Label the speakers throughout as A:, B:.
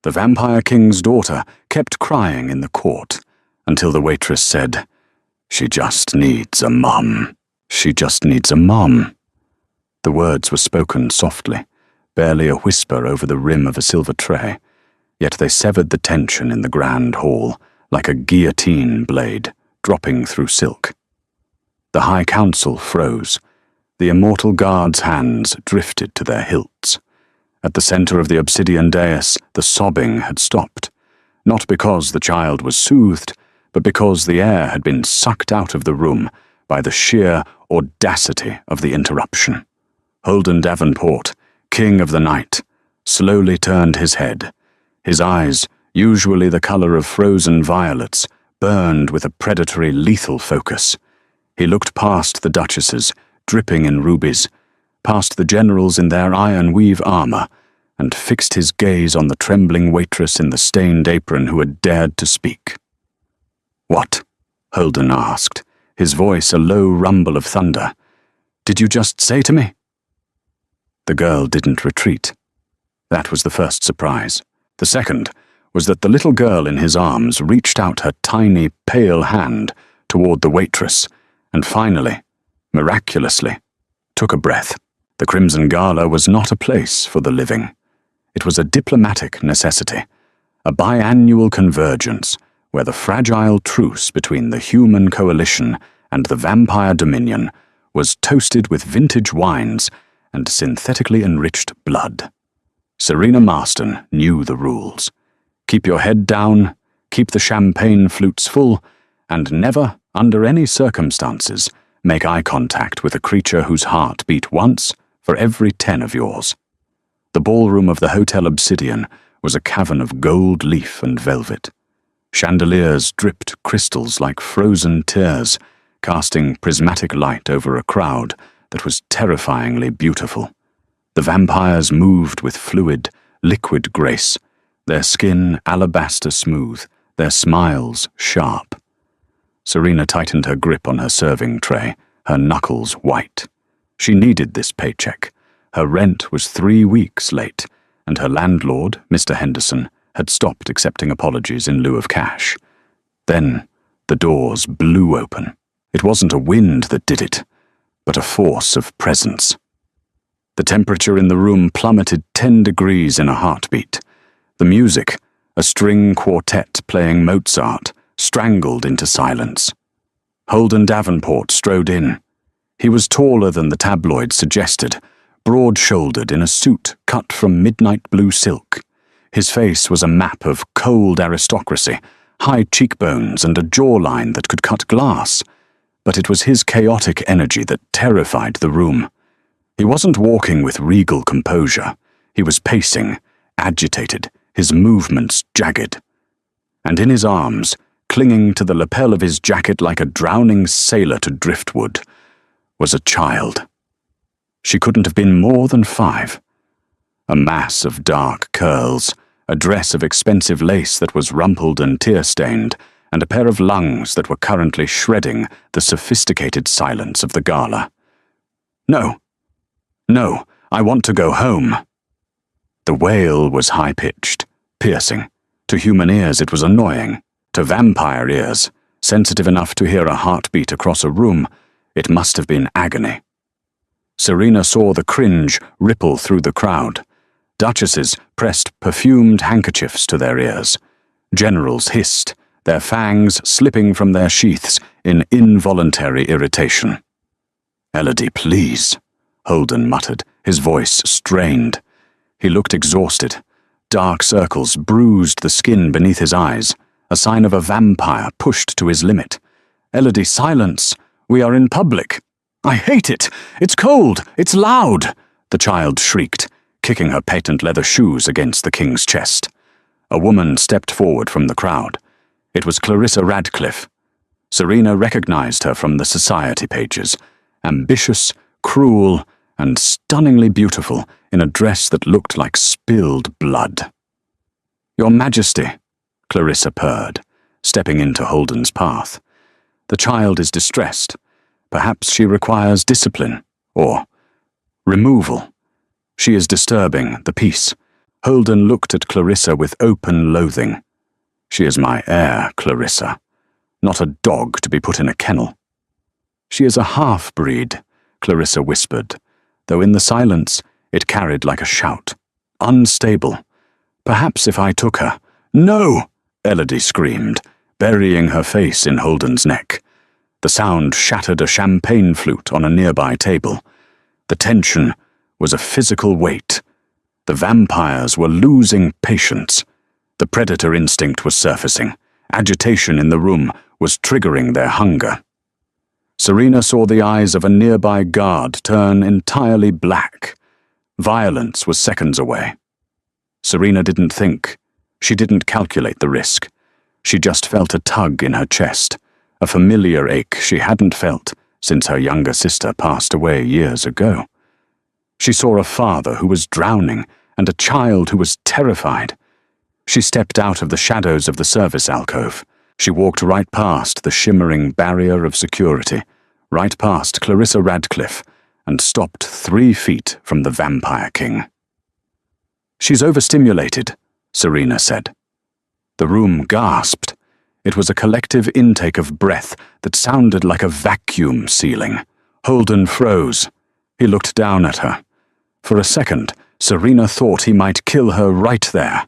A: The Vampire King's daughter kept crying in the court until the waitress said, "She just needs a mum. She just needs a mum." The words were spoken softly, barely a whisper over the rim of a silver tray, yet they severed the tension in the grand hall like a guillotine blade dropping through silk. The High Council froze. The immortal guards' hands drifted to their hilts. At the center of the obsidian dais, the sobbing had stopped, not because the child was soothed, but because the air had been sucked out of the room by the sheer audacity of the interruption. Holden Davenport, king of the night, slowly turned his head. His eyes, usually the color of frozen violets, burned with a predatory, lethal focus. He looked past the duchesses, dripping in rubies, past the generals in their iron-weave armor, and fixed his gaze on the trembling waitress in the stained apron who had dared to speak. "What?" Holden asked, his voice a low rumble of thunder. "Did you just say to me?" The girl didn't retreat. That was the first surprise. The second was that the little girl in his arms reached out her tiny, pale hand toward the waitress, and finally, miraculously, took a breath. The Crimson Gala was not a place for the living. It was a diplomatic necessity, a biannual convergence where the fragile truce between the human coalition and the vampire dominion was toasted with vintage wines and synthetically enriched blood. Serena Marston knew the rules. Keep your head down, keep the champagne flutes full, and never, under any circumstances, make eye contact with a creature whose heart beat once for every 10 of yours. The ballroom of the Hotel Obsidian was a cavern of gold leaf and velvet. Chandeliers dripped crystals like frozen tears, casting prismatic light over a crowd that was terrifyingly beautiful. The vampires moved with fluid, liquid grace, their skin alabaster smooth, their smiles sharp. Serena tightened her grip on her serving tray, her knuckles white. She needed this paycheck. Her rent was 3 weeks late, and her landlord, Mr. Henderson, had stopped accepting apologies in lieu of cash. Then the doors blew open. It wasn't a wind that did it, but a force of presence. The temperature in the room plummeted 10 degrees in a heartbeat. The music, a string quartet playing Mozart, strangled into silence. Holden Davenport strode in. He was taller than the tabloids suggested, broad-shouldered in a suit cut from midnight blue silk. His face was a map of cold aristocracy, high cheekbones and a jawline that could cut glass. But it was his chaotic energy that terrified the room. He wasn't walking with regal composure. He was pacing, agitated, his movements jagged. And in his arms, clinging to the lapel of his jacket like a drowning sailor to driftwood, was a child. She couldn't have been more than 5. A mass of dark curls, a dress of expensive lace that was rumpled and tear-stained, and a pair of lungs that were currently shredding the sophisticated silence of the gala. "No. No, I want to go home." The wail was high-pitched, piercing. To human ears it was annoying. To vampire ears, sensitive enough to hear a heartbeat across a room, it must have been agony. Serena saw the cringe ripple through the crowd. Duchesses pressed perfumed handkerchiefs to their ears. Generals hissed, their fangs slipping from their sheaths in involuntary irritation. "Elodie, please," Holden muttered, his voice strained. He looked exhausted. Dark circles bruised the skin beneath his eyes, a sign of a vampire pushed to his limit. "Elodie, silence. We are in public." "I hate it. It's cold. It's loud," the child shrieked, kicking her patent leather shoes against the king's chest. A woman stepped forward from the crowd. It was Clarissa Radcliffe. Serena recognized her from the society pages, ambitious, cruel, and stunningly beautiful in a dress that looked like spilled blood. "Your Majesty," Clarissa purred, stepping into Holden's path. "The child is distressed. Perhaps she requires discipline, or removal. She is disturbing the peace." Holden looked at Clarissa with open loathing. She is my heir, Clarissa, not a dog to be put in a kennel. She is a half-breed, Clarissa whispered, though in the silence it carried like a shout. Unstable. Perhaps if I took her— No! Elodie screamed, burying her face in Holden's neck. The sound shattered a champagne flute on a nearby table. The tension was a physical weight. The vampires were losing patience. The predator instinct was surfacing. Agitation in the room was triggering their hunger. Serena saw the eyes of a nearby guard turn entirely black. Violence was seconds away. Serena didn't think. She didn't calculate the risk. She just felt a tug in her chest, a familiar ache she hadn't felt since her younger sister passed away years ago. She saw a father who was drowning and a child who was terrified. She stepped out of the shadows of the service alcove. She walked right past the shimmering barrier of security, right past Clarissa Radcliffe, and stopped 3 feet from the Vampire King. "She's overstimulated," Serena said. The room gasped. It was a collective intake of breath that sounded like a vacuum sealing. Holden froze. He looked down at her. For a second, Serena thought he might kill her right there.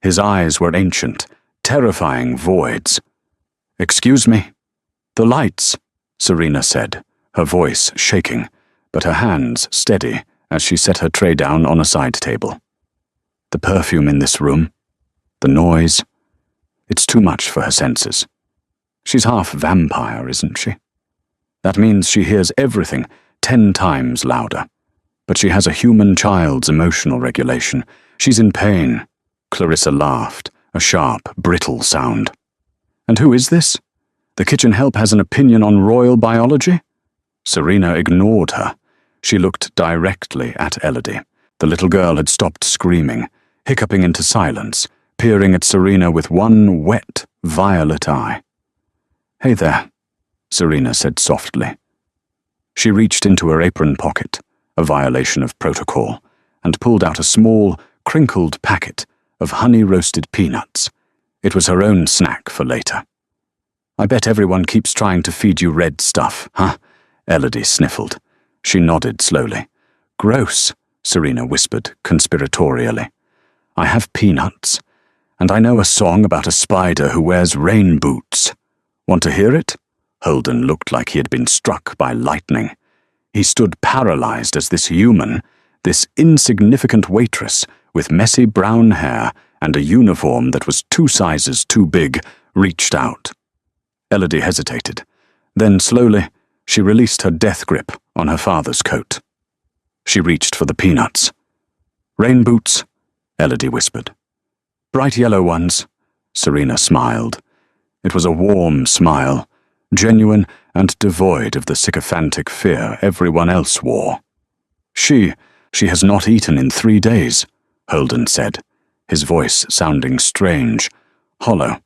A: His eyes were ancient, terrifying voids. "Excuse me." "The lights," Serena said, her voice shaking, but her hands steady as she set her tray down on a side table. "The perfume in this room, the noise, it's too much for her senses. She's half vampire, isn't she? That means she hears everything 10 times louder. But she has a human child's emotional regulation. She's in pain." Clarissa laughed, a sharp, brittle sound. "And who is this? The kitchen help has an opinion on royal biology?" Serena ignored her. She looked directly at Elodie. The little girl had stopped screaming, hiccuping into silence, peering at Serena with one wet, violet eye. "Hey there," Serena said softly. She reached into her apron pocket, a violation of protocol, and pulled out a small, crinkled packet of honey-roasted peanuts. It was her own snack for later. "I bet everyone keeps trying to feed you red stuff, huh?" Elodie sniffled. She nodded slowly. "Gross," Serena whispered conspiratorially. "I have peanuts, and I know a song about a spider who wears rain boots. Want to hear it?" Holden looked like he had been struck by lightning. He stood paralyzed as this human, this insignificant waitress with messy brown hair and a uniform that was 2 sizes too big, reached out. Elodie hesitated. Then slowly, she released her death grip on her father's coat. She reached for the peanuts. "Rain boots," Elodie whispered. "Bright yellow ones," Serena smiled. It was a warm smile, genuine and devoid of the sycophantic fear everyone else wore. She has not eaten in 3 days," Holden said, his voice sounding strange, hollow.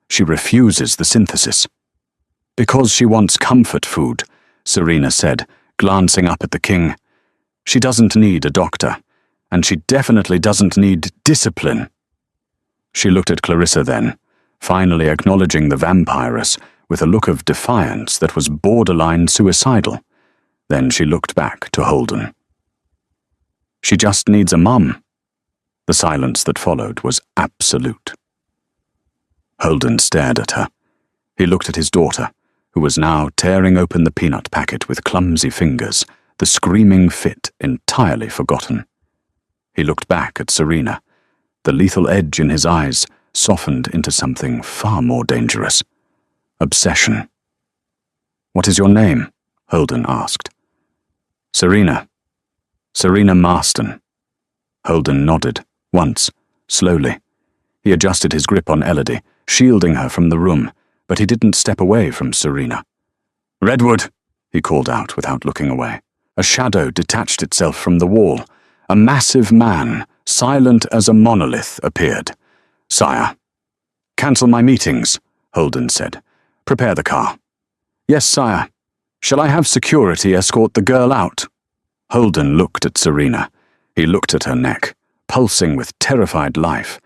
A: "She refuses the synthesis." "Because she wants comfort food," Serena said, glancing up at the king. "She doesn't need a doctor, and she definitely doesn't need discipline." She looked at Clarissa then, finally acknowledging the vampiress with a look of defiance that was borderline suicidal. Then she looked back to Holden. "She just needs a mum." The silence that followed was absolute. Holden stared at her. He looked at his daughter, who was now tearing open the peanut packet with clumsy fingers, the screaming fit entirely forgotten. He looked back at Serena. The lethal edge in his eyes softened into something far more dangerous. Obsession. "What is your name?" Holden asked. "Serena. Serena Marston." Holden nodded, once, slowly. He adjusted his grip on Elodie, shielding her from the room, but he didn't step away from Serena. "Redwood," he called out without looking away. A shadow detached itself from the wall. A massive man, silent as a monolith, appeared. "Sire." "Cancel my meetings," Holden said. "Prepare the car." "Yes, sire. Shall I have security escort the girl out?" Holden looked at Serena. He looked at her neck, pulsing with terrified life,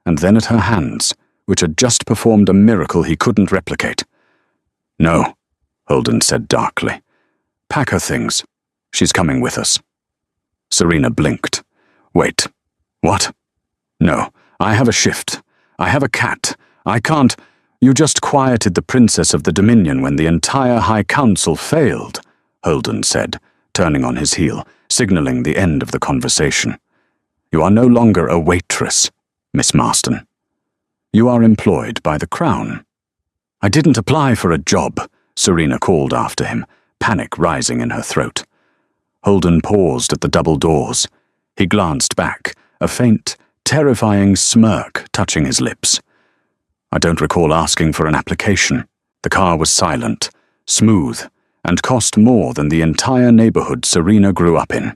A: and then at her hands, which had just performed a miracle he couldn't replicate. "No," Holden said darkly. "Pack her things. She's coming with us." Serena blinked. "Wait. What? No, I have a shift. I have a cat. I can't—" "You just quieted the Princess of the Dominion when the entire High Council failed," Holden said, turning on his heel, signaling the end of the conversation. "You are no longer a waitress, Miss Marston. You are employed by the Crown." "I didn't apply for a job," Serena called after him, panic rising in her throat. Holden paused at the double doors. He glanced back, a faint, terrifying smirk touching his lips. "I don't recall asking for an application." The car was silent, smooth, and cost more than the entire neighborhood Serena grew up in.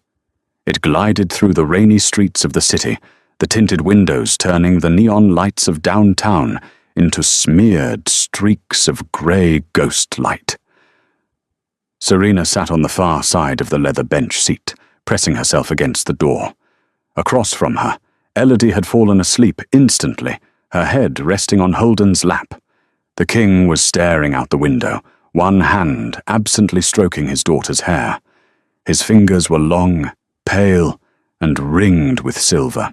A: It glided through the rainy streets of the city, the tinted windows turning the neon lights of downtown into smeared streaks of grey ghost light. Serena sat on the far side of the leather bench seat, pressing herself against the door. Across from her, Elodie had fallen asleep instantly, her head resting on Holden's lap. The king was staring out the window, one hand absently stroking his daughter's hair. His fingers were long, pale, and ringed with silver.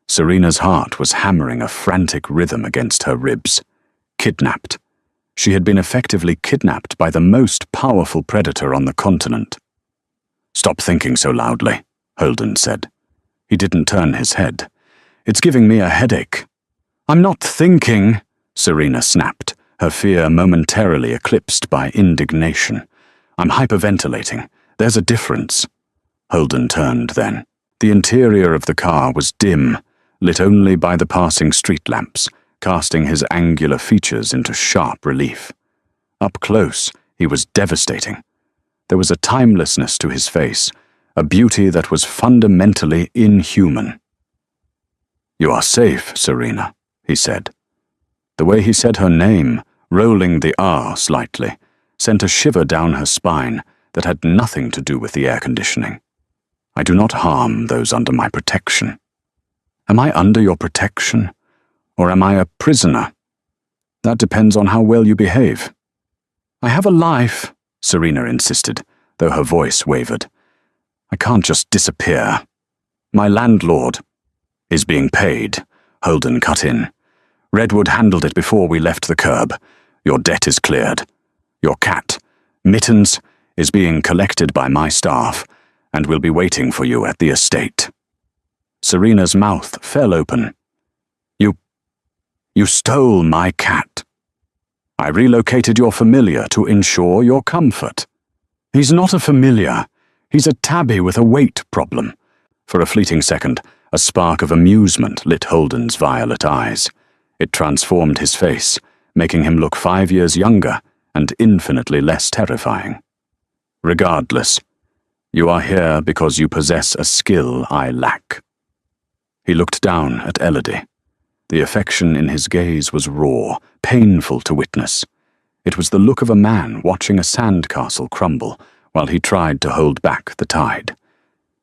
A: Serena's heart was hammering a frantic rhythm against her ribs. Kidnapped. She had been effectively kidnapped by the most powerful predator on the continent. "Stop thinking so loudly," Holden said. He didn't turn his head. "It's giving me a headache." "I'm not thinking," Serena snapped, her fear momentarily eclipsed by indignation. "I'm hyperventilating. There's a difference." Holden turned then. The interior of the car was dim, lit only by the passing street lamps, casting his angular features into sharp relief. Up close, he was devastating. There was a timelessness to his face, a beauty that was fundamentally inhuman. "You are safe, Serena," he said. The way he said her name, rolling the R slightly, sent a shiver down her spine that had nothing to do with the air conditioning. "I do not harm those under my protection." "Am I under your protection? Or am I a prisoner? That depends on how well you behave." "I have a life," Serena insisted, though her voice wavered. "I can't just disappear. My landlord—" "Is being paid," Holden cut in. "Redwood handled it before we left the curb. Your debt is cleared. Your cat, Mittens, is being collected by my staff, and will be waiting for you at the estate." Serena's mouth fell open. You stole my cat." "I relocated your familiar to ensure your comfort." "He's not a familiar. He's a tabby with a weight problem." For a fleeting second, a spark of amusement lit Holden's violet eyes. It transformed his face, making him look 5 years younger and infinitely less terrifying. "Regardless, you are here because you possess a skill I lack." He looked down at Elodie. The affection in his gaze was raw, painful to witness. It was the look of a man watching a sandcastle crumble while he tried to hold back the tide.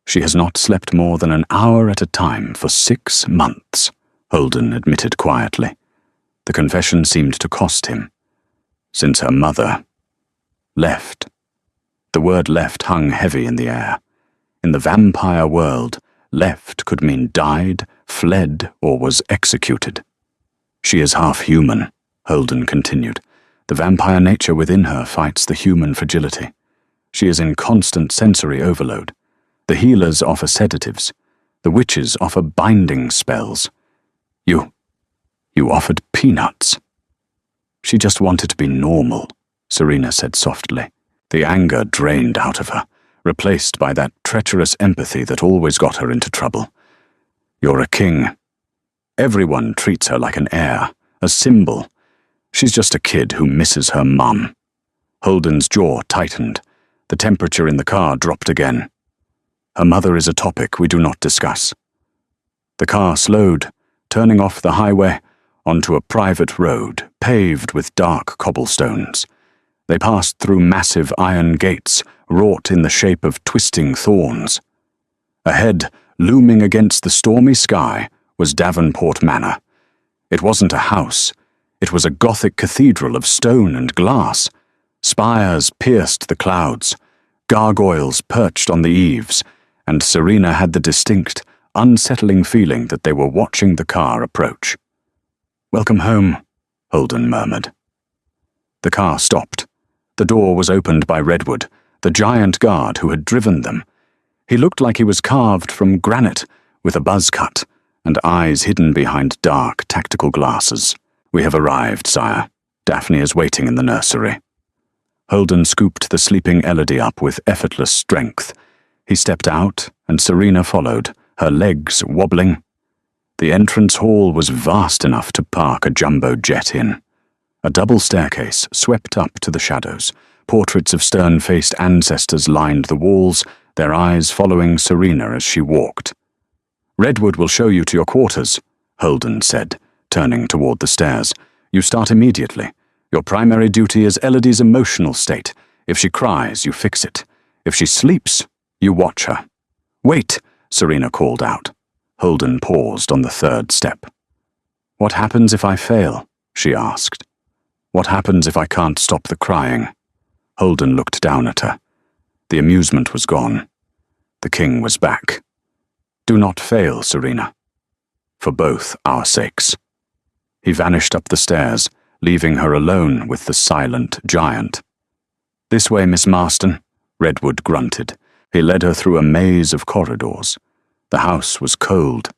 A: "She has not slept more than an hour at a time for 6 months, Holden admitted quietly. The confession seemed to cost him. "Since her mother left." The word left hung heavy in the air. In the vampire world, left could mean died, fled, or was executed. "She is half human," Holden continued. "The vampire nature within her fights the human fragility. She is in constant sensory overload. The healers offer sedatives. The witches offer binding spells. You offered peanuts." "She just wanted to be normal," Serena said softly. The anger drained out of her, replaced by that treacherous empathy that always got her into trouble. "You're a king. Everyone treats her like an heir, a symbol. She's just a kid who misses her mum." Holden's jaw tightened. The temperature in the car dropped again. "Her mother is a topic we do not discuss." The car slowed, turning off the highway onto a private road paved with dark cobblestones. They passed through massive iron gates wrought in the shape of twisting thorns. Ahead, looming against the stormy sky, was Davenport Manor. It wasn't a house. It was a Gothic cathedral of stone and glass. Spires pierced the clouds, gargoyles perched on the eaves, and Serena had the distinct, unsettling feeling that they were watching the car approach. "Welcome home," Holden murmured. The car stopped. The door was opened by Redwood, the giant guard who had driven them. He looked like he was carved from granite, with a buzz cut, and eyes hidden behind dark, tactical glasses. "We have arrived, sire. Daphne is waiting in the nursery." Holden scooped the sleeping Elodie up with effortless strength. He stepped out, and Serena followed, her legs wobbling. The entrance hall was vast enough to park a jumbo jet in. A double staircase swept up to the shadows. Portraits of stern-faced ancestors lined the walls, their eyes following Serena as she walked. "Redwood will show you to your quarters," Holden said, turning toward the stairs. "You start immediately. Your primary duty is Elodie's emotional state. If she cries, you fix it. If she sleeps, you watch her." "Wait," Serena called out. Holden paused on the third step. "What happens if I fail?" she asked. "What happens if I can't stop the crying?" Holden looked down at her. The amusement was gone. The king was back. "Do not fail, Serena. For both our sakes." He vanished up the stairs, leaving her alone with the silent giant. "This way, Miss Marston," Redwood grunted. He led her through a maze of corridors. The house was cold.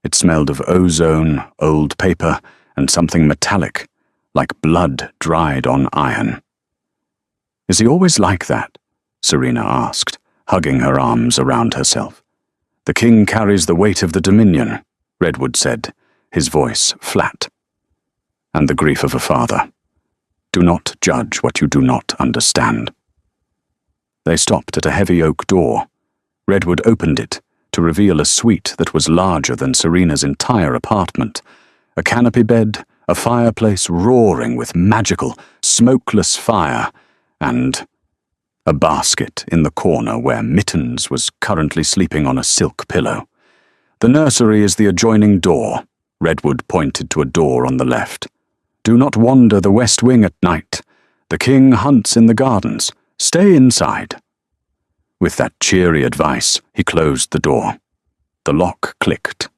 A: It smelled of ozone, old paper, and something metallic, like blood dried on iron. "Is he always like that?" Serena asked, hugging her arms around herself. "The king carries the weight of the Dominion," Redwood said, his voice flat. "And the grief of a father. Do not judge what you do not understand." They stopped at a heavy oak door. Redwood opened it to reveal a suite that was larger than Serena's entire apartment. A canopy bed, a fireplace roaring with magical, smokeless fire, and a basket in the corner where Mittens was currently sleeping on a silk pillow. "The nursery is the adjoining door," Redwood pointed to a door on the left. "Do not wander the west wing at night. The king hunts in the gardens. Stay inside." With that cheery advice, he closed the door. The lock clicked.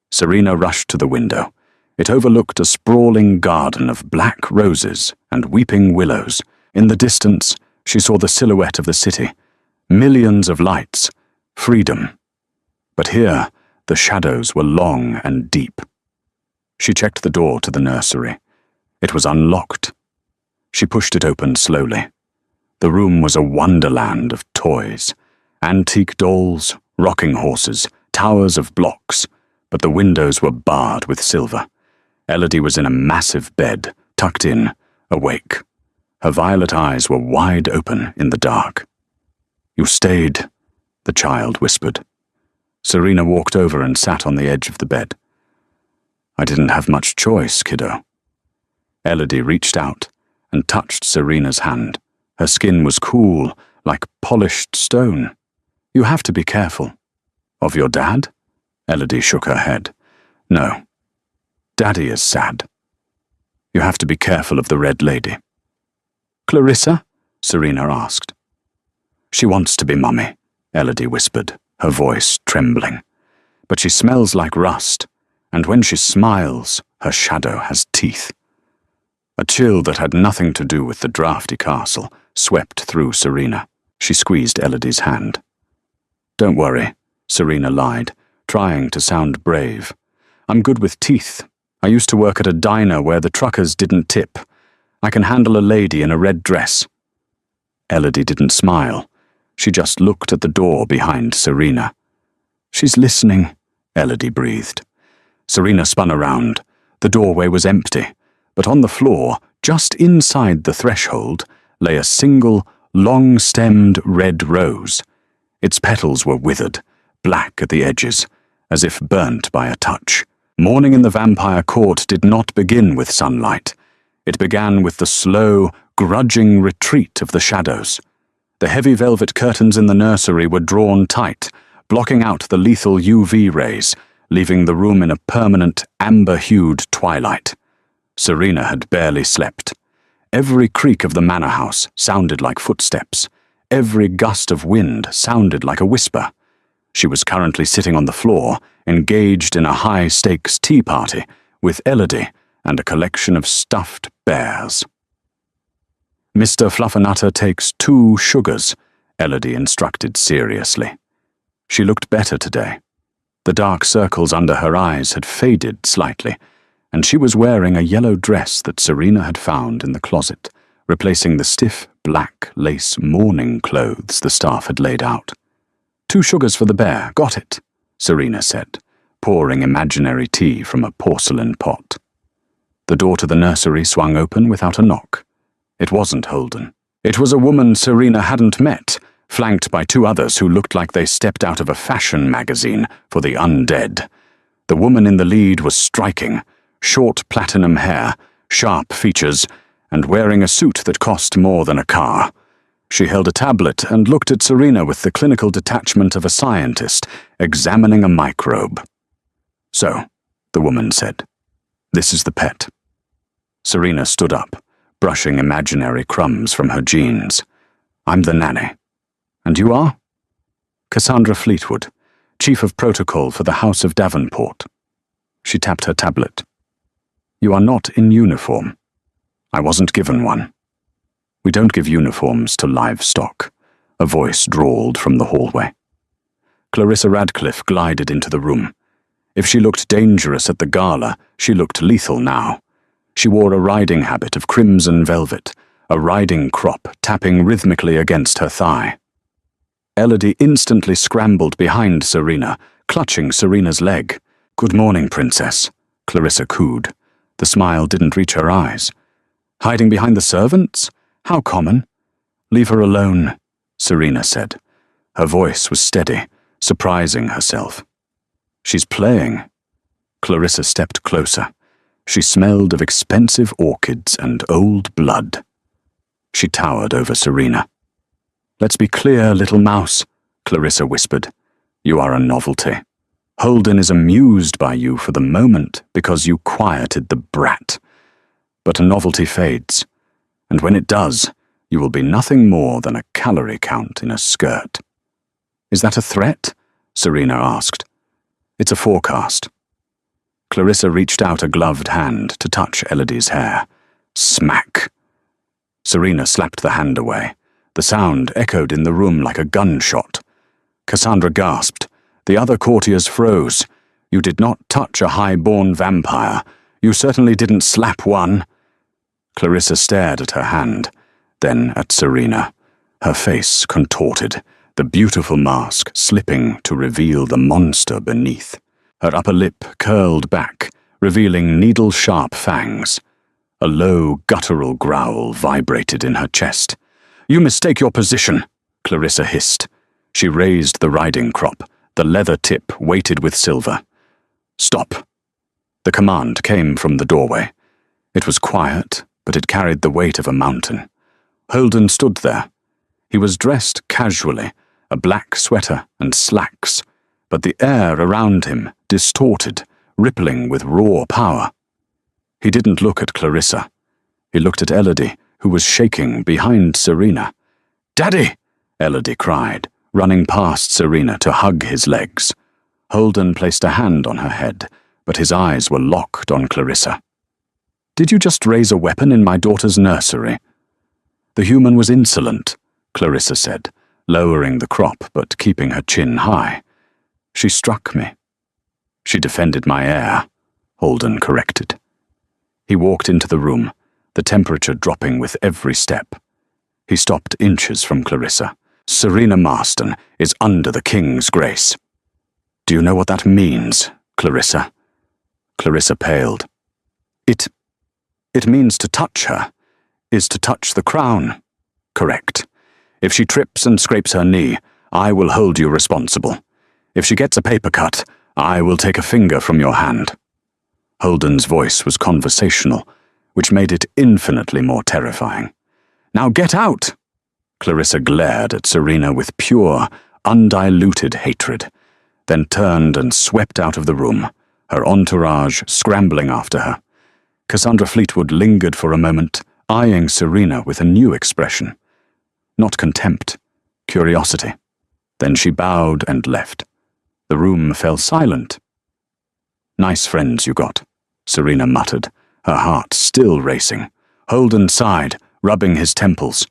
A: Serena rushed to the window. It overlooked a sprawling garden of black roses and weeping willows. In the distance, she saw the silhouette of the city. Millions of lights. Freedom. But here, the shadows were long and deep. She checked the door to the nursery. It was unlocked. She pushed it open slowly. The room was a wonderland of toys. Antique dolls, rocking horses, towers of blocks, but the windows were barred with silver. Elodie was in a massive bed, tucked in, awake. Her violet eyes were wide open in the dark. "You stayed," the child whispered. Serena walked over and sat on the edge of the bed. "I didn't have much choice, kiddo." Elodie reached out and touched Serena's hand. Her skin was cool, like polished stone. "You have to be careful." "Of your dad?" Elodie shook her head. "No. Daddy is sad. You have to be careful of the Red Lady." "Clarissa?" Serena asked. "She wants to be mummy," Elodie whispered, her voice trembling. "But she smells like rust, and when she smiles, her shadow has teeth." A chill that had nothing to do with the drafty castle swept through Serena. She squeezed Elodie's hand. "Don't worry," Serena lied, trying to sound brave. "I'm good with teeth. I used to work at a diner where the truckers didn't tip. I can handle a lady in a red dress." Elodie didn't smile. She just looked at the door behind Serena. "She's listening," Elodie breathed. Serena spun around. The doorway was empty, but on the floor, just inside the threshold, lay a single, long-stemmed red rose. Its petals were withered, black at the edges, as if burnt by a touch. Morning in the vampire court did not begin with sunlight. It began with the slow, grudging retreat of the shadows. The heavy velvet curtains in the nursery were drawn tight, blocking out the lethal UV rays, leaving the room in a permanent, amber-hued twilight. Serena had barely slept. Every creak of the manor house sounded like footsteps. Every gust of wind sounded like a whisper. She was currently sitting on the floor, engaged in a high-stakes tea party with Elodie and a collection of stuffed bears. "Mr. Fluffernutter takes 2 sugars," Elodie instructed seriously. She looked better today. The dark circles under her eyes had faded slightly, and she was wearing a yellow dress that Serena had found in the closet, replacing the stiff, black lace mourning clothes the staff had laid out. "2 sugars for the bear, got it," Serena said, pouring imaginary tea from a porcelain pot. The door to the nursery swung open without a knock. It wasn't Holden. It was a woman Serena hadn't met, flanked by 2 others who looked like they stepped out of a fashion magazine for the undead. The woman in the lead was striking, short platinum hair, sharp features, and wearing a suit that cost more than a car. She held a tablet and looked at Serena with the clinical detachment of a scientist examining a microbe. "So," the woman said, "this is the pet." Serena stood up, brushing imaginary crumbs from her jeans. "I'm the nanny. And you are?" "Cassandra Fleetwood, Chief of Protocol for the House of Davenport." She tapped her tablet. "You are not in uniform. I wasn't given one." "We don't give uniforms to livestock," a voice drawled from the hallway. Clarissa Radcliffe glided into the room. If she looked dangerous at the gala, she looked lethal now. She wore a riding habit of crimson velvet, a riding crop tapping rhythmically against her thigh. Elodie instantly scrambled behind Serena, clutching Serena's leg. "Good morning, Princess," Clarissa cooed. The smile didn't reach her eyes. "Hiding behind the servants? How common." "Leave her alone," Serena said. Her voice was steady, surprising herself. "She's playing." Clarissa stepped closer. She smelled of expensive orchids and old blood. She towered over Serena. "Let's be clear, little mouse," Clarissa whispered. "You are a novelty. Holden is amused by you for the moment because you quieted the brat. But a novelty fades, and when it does, you will be nothing more than a calorie count in a skirt." "Is that a threat?" Serena asked. "It's a forecast." Clarissa reached out a gloved hand to touch Elodie's hair. Smack! Serena slapped the hand away. The sound echoed in the room like a gunshot. Cassandra gasped. The other courtiers froze. "You did not touch a high-born vampire. You certainly didn't slap one." Clarissa stared at her hand, then at Serena, her face contorted, the beautiful mask slipping to reveal the monster beneath. Her upper lip curled back, revealing needle-sharp fangs. A low, guttural growl vibrated in her chest. "You mistake your position," Clarissa hissed. She raised the riding crop, the leather tip weighted with silver. "Stop." The command came from the doorway. It was quiet, but it carried the weight of a mountain. Holden stood there. He was dressed casually, a black sweater and slacks, but the air around him distorted, rippling with raw power. He didn't look at Clarissa. He looked at Elodie, who was shaking behind Serena. "Daddy!" Elodie cried, running past Serena to hug his legs. Holden placed a hand on her head, but his eyes were locked on Clarissa. "Did you just raise a weapon in my daughter's nursery?" "The human was insolent," Clarissa said, lowering the crop but keeping her chin high. "She struck me." "She defended my heir," Holden corrected. He walked into the room, the temperature dropping with every step. He stopped inches from Clarissa. "Serena Marston is under the king's grace." "Do you know what that means, Clarissa?" Clarissa paled. It means to touch her is to touch the crown." "Correct. If she trips and scrapes her knee, I will hold you responsible. If she gets a paper cut, I will take a finger from your hand." Holden's voice was conversational, which made it infinitely more terrifying. "Now get out!" Clarissa glared at Serena with pure, undiluted hatred. then turned and swept out of the room, her entourage scrambling after her. Cassandra Fleetwood lingered for a moment, eyeing Serena with a new expression. Not contempt, curiosity. Then she bowed and left. The room fell silent. "Nice friends you got," Serena muttered, her heart still racing. Holden sighed, rubbing his temples.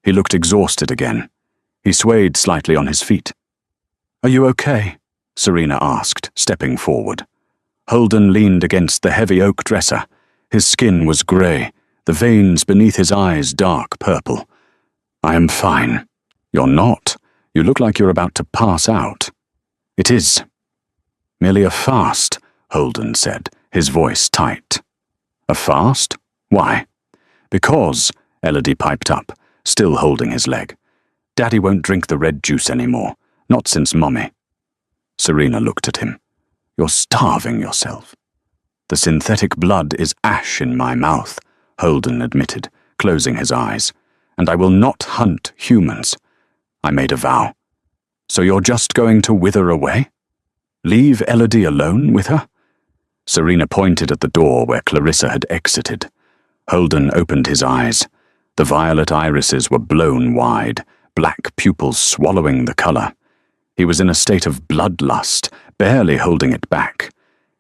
A: He looked exhausted again. He swayed slightly on his feet. "Are you okay?" Serena asked, stepping forward. Holden leaned against the heavy oak dresser. His skin was grey, the veins beneath his eyes dark purple. "I am fine." "You're not. You look like you're about to pass out." "It is." "Merely a fast," Holden said, his voice tight. "A fast? Why?" "Because," Elodie piped up, still holding his leg. "Daddy won't drink the red juice anymore, not since Mommy." Serena looked at him. "You're starving yourself." "The synthetic blood is ash in my mouth," Holden admitted, closing his eyes. "And I will not hunt humans." I made a vow. "So you're just going to wither away? Leave Elodie alone with her?" Serena pointed at the door where Clarissa had exited. Holden opened his eyes. The violet irises were blown wide, black pupils swallowing the colour. He was in a state of bloodlust, barely holding it back.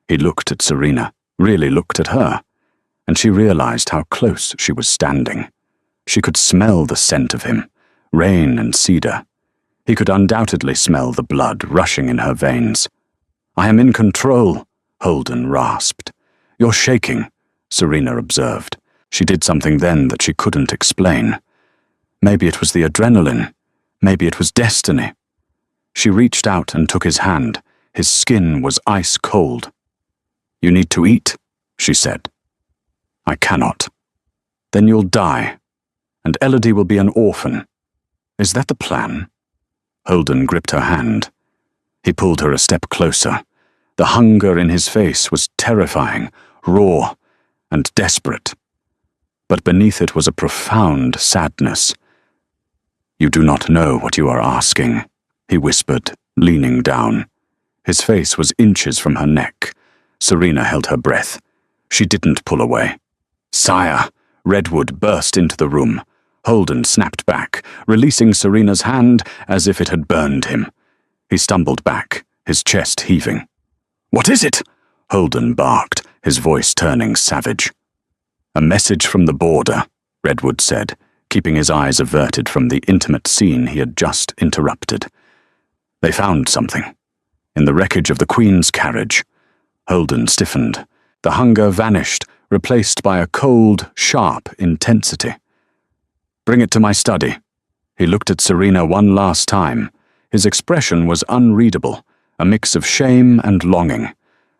A: He looked at Serena, really looked at her, and she realized how close she was standing. She could smell the scent of him, rain and cedar. He could undoubtedly smell the blood rushing in her veins. "I am in control," Holden rasped. "You're shaking," Serena observed. She did something then that she couldn't explain. Maybe it was the adrenaline. Maybe it was destiny. She reached out and took his hand. His skin was ice cold. "You need to eat," she said. "I cannot." "Then you'll die, and Elodie will be an orphan. Is that the plan?" Holden gripped her hand. He pulled her a step closer. The hunger in his face was terrifying, raw, and desperate. But beneath it was a profound sadness. "You do not know what you are asking," he whispered, leaning down. His face was inches from her neck. Serena held her breath. She didn't pull away. "Sire!" Redwood burst into the room. Holden snapped back, releasing Serena's hand as if it had burned him. He stumbled back, his chest heaving. "What is it?" Holden barked, his voice turning savage. "A message from the border," Redwood said, keeping his eyes averted from the intimate scene he had just interrupted. "They found something. In the wreckage of the Queen's carriage." Holden stiffened. The hunger vanished, replaced by a cold, sharp intensity. "Bring it to my study." He looked at Serena one last time. His expression was unreadable, a mix of shame and longing.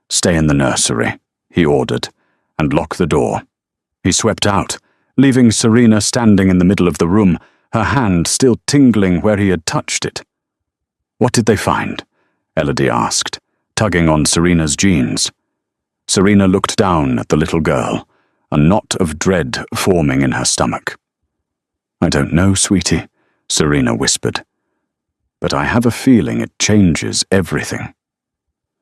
A: "Stay in the nursery," he ordered, "and lock the door." He swept out, leaving Serena standing in the middle of the room, her hand still tingling where he had touched it. "What did they find?" Elodie asked, tugging on Serena's jeans. Serena looked down at the little girl, a knot of dread forming in her stomach. "I don't know, sweetie," Serena whispered. "But I have a feeling it changes everything."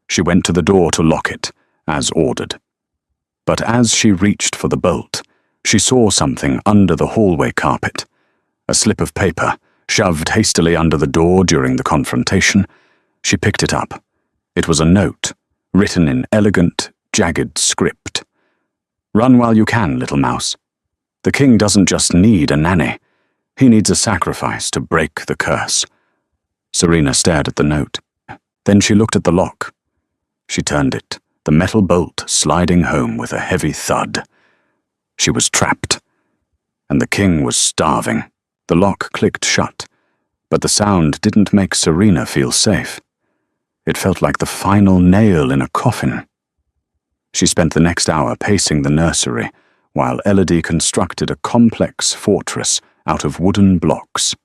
A: She went to the door to lock it, as ordered. But as she reached for the bolt, she saw something under the hallway carpet. A slip of paper, shoved hastily under the door during the confrontation. She picked it up. It was a note, written in elegant, jagged script. "Run while you can, little mouse. The king doesn't just need a nanny. He needs a sacrifice to break the curse." Serena stared at the note. Then she looked at the lock. She turned it, the metal bolt sliding home with a heavy thud. She was trapped, and the king was starving. The lock clicked shut, but the sound didn't make Serena feel safe. It felt like the final nail in a coffin. She spent the next hour pacing the nursery, while Elodie constructed a complex fortress out of wooden blocks.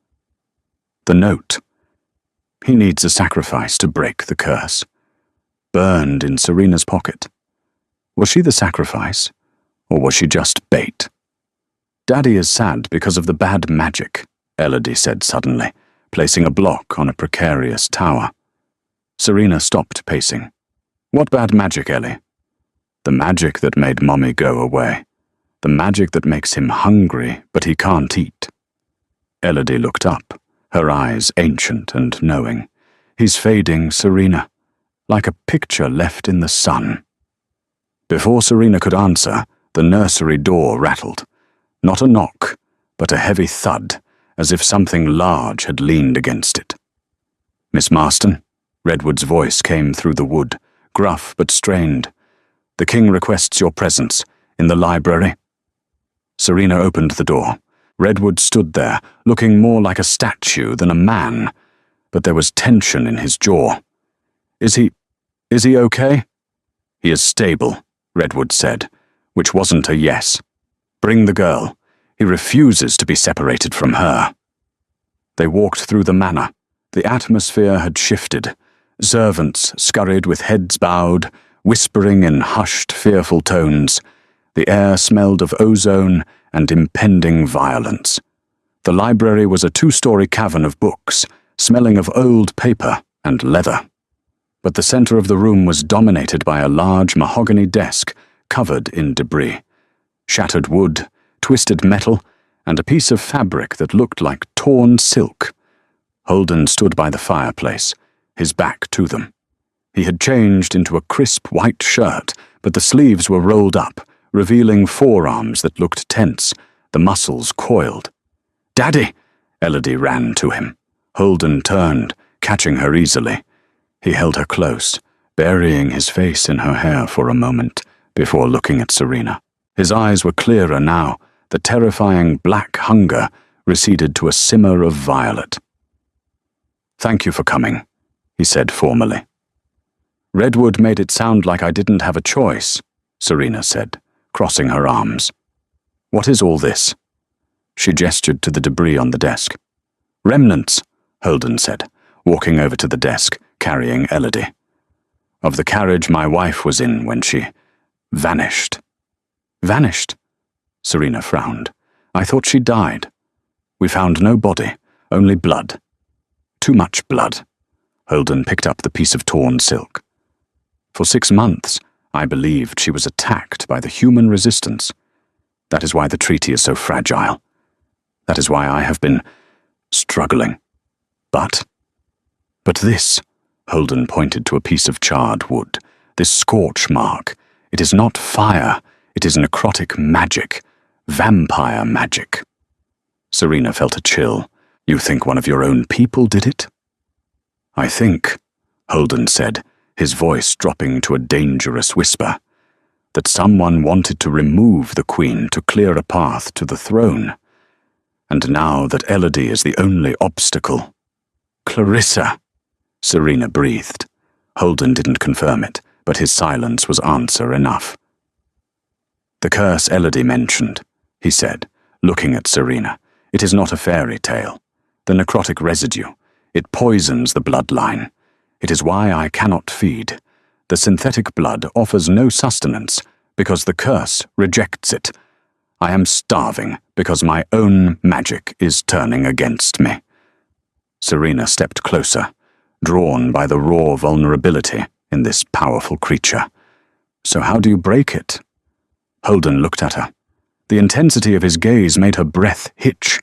A: The note. "He needs a sacrifice to break the curse," burned in Serena's pocket. Was she the sacrifice, or was she just bait? "Daddy is sad because of the bad magic," Elodie said suddenly, placing a block on a precarious tower. Serena stopped pacing. What bad magic, Ellie? The magic that made Mommy go away. The magic that makes him hungry, but he can't eat. Elodie looked up, her eyes ancient and knowing. He's fading, Serena, like a picture left in the sun. Before Serena could answer, the nursery door rattled. Not a knock, but a heavy thud, as if something large had leaned against it. Miss Marston? Redwood's voice came through the wood, gruff but strained. The king requests your presence in the library. Serena opened the door. Redwood stood there, looking more like a statue than a man, but there was tension in his jaw. Is he okay? He is stable, Redwood said, which wasn't a yes. Bring the girl. He refuses to be separated from her. They walked through the manor. The atmosphere had shifted. Servants scurried with heads bowed, whispering in hushed, fearful tones. The air smelled of ozone and impending violence. The library was a 2-story cavern of books, smelling of old paper and leather. But the center of the room was dominated by a large mahogany desk covered in debris. Shattered wood, twisted metal, and a piece of fabric that looked like torn silk. Holden stood by the fireplace, his back to them. He had changed into a crisp white shirt, but the sleeves were rolled up, revealing forearms that looked tense, the muscles coiled. "Daddy!" Elodie ran to him. Holden turned, catching her easily. He held her close, burying his face in her hair for a moment before looking at Serena. His eyes were clearer now. The terrifying black hunger receded to a simmer of violet. "Thank you for coming," he said formally. "Redwood made it sound like I didn't have a choice," Serena said, crossing her arms. "What is all this?" She gestured to the debris on the desk. "Remnants," Holden said, walking over to the desk, carrying Elodie. "Of the carriage my wife was in when she vanished." "Vanished?" Serena frowned. "I thought she died." "We found no body, only blood." "Too much blood." Holden picked up the piece of torn silk. "For 6 months, I believed she was attacked by the human resistance. That is why the treaty is so fragile. That is why I have been struggling. But this," Holden pointed to a piece of charred wood, "this scorch mark, it is not fire, it is necrotic magic, vampire magic." Serena felt a chill. "You think one of your own people did it?" "I think," Holden said, his voice dropping to a dangerous whisper, "that someone wanted to remove the Queen to clear a path to the throne. And now that Elodie is the only obstacle—" "Clarissa!" Serena breathed. Holden didn't confirm it, but his silence was answer enough. "The curse Elodie mentioned," he said, looking at Serena. "It is not a fairy tale. The necrotic residue, it poisons the bloodline. It is why I cannot feed. The synthetic blood offers no sustenance, because the curse rejects it. I am starving because my own magic is turning against me." Serena stepped closer, drawn by the raw vulnerability in this powerful creature. "So how do you break it?" Holden looked at her. The intensity of his gaze made her breath hitch.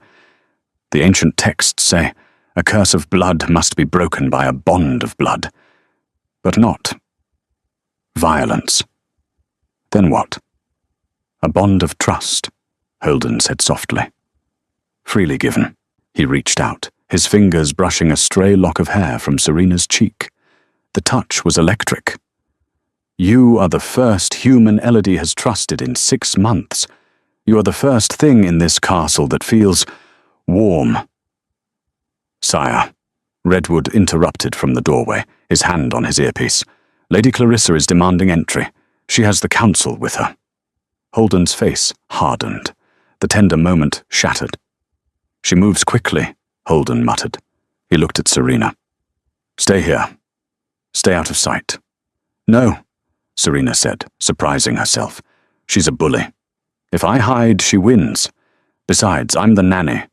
A: "The ancient texts say, a curse of blood must be broken by a bond of blood. But not violence." "Then what?" "A bond of trust," Holden said softly. "Freely given." He reached out, his fingers brushing a stray lock of hair from Serena's cheek. The touch was electric. "You are the first human Elodie has trusted in 6 months. You are the first thing in this castle that feels warm." "Sire," Redwood interrupted from the doorway, his hand on his earpiece. "Lady Clarissa is demanding entry. She has the council with her." Holden's face hardened. The tender moment shattered. "She moves quickly," Holden muttered. He looked at Serena. "Stay here. Stay out of sight." "No," Serena said, surprising herself. "She's a bully. If I hide, she wins. Besides, I'm the nanny.